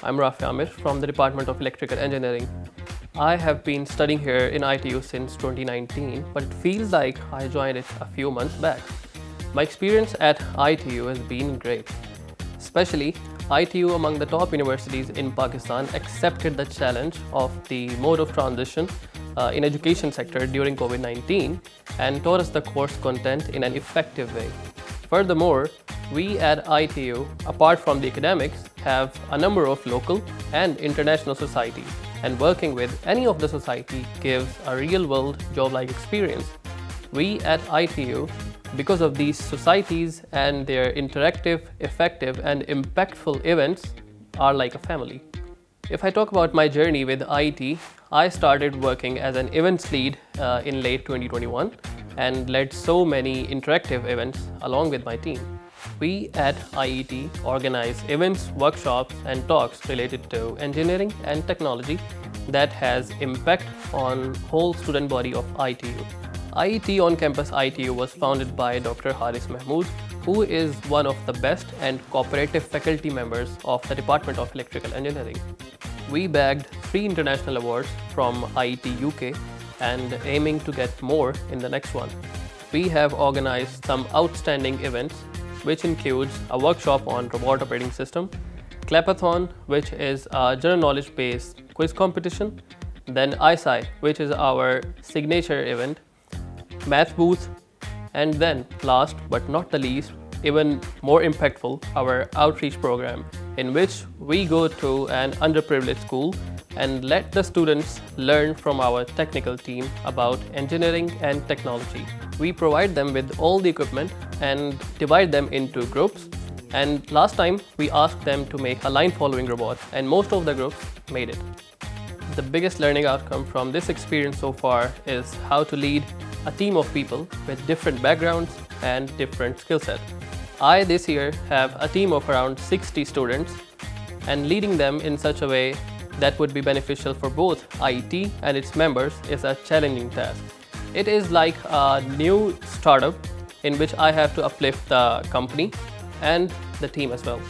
I'm Rafay Amir from the Department of Electrical Engineering. I have been studying here in ITU since 2019, but it feels like I joined it a few months back. My experience at ITU has been great. Especially, ITU, among the top universities in Pakistan, accepted the challenge of the mode of transition in education sector during COVID-19 and taught us the course content in an effective way. Furthermore, we at ITU, apart from the academics, have a number of local and international societies, and working with any of the society gives a real-world job-like experience. We at ITU, because of these societies and their interactive, effective and impactful events, are like a family. If I talk about my journey with IET, I started working as an events lead in late 2021 and led so many interactive events along with my team. We at IET organize events, workshops and talks related to engineering and technology that has impact on whole student body of ITU. IET on campus ITU was founded by Dr. Haris Mahmood, who is one of the best and cooperative faculty members of the Department of Electrical Engineering. We bagged 3 international awards from IET UK and aiming to get more in the next one. We have organized some outstanding events, which includes a workshop on robot operating system, Clapathon, which is a general knowledge based quiz competition, then ISI, which is our signature event, math booth, and then last but not the least, even more impactful, our outreach program, in which we go to an underprivileged school and let the students learn from our technical team about engineering and technology. We provide them with all the equipment and divide them into groups. And last time we asked them to make a line following robot, and most of the groups made it. The biggest learning outcome from this experience so far is how to lead a team of people with different backgrounds and different skill sets. I this year have a team of around 60 students, and leading them in such a way that would be beneficial for both IET and its members is a challenging task. It is like a new startup in which I have to uplift the company and the team as well.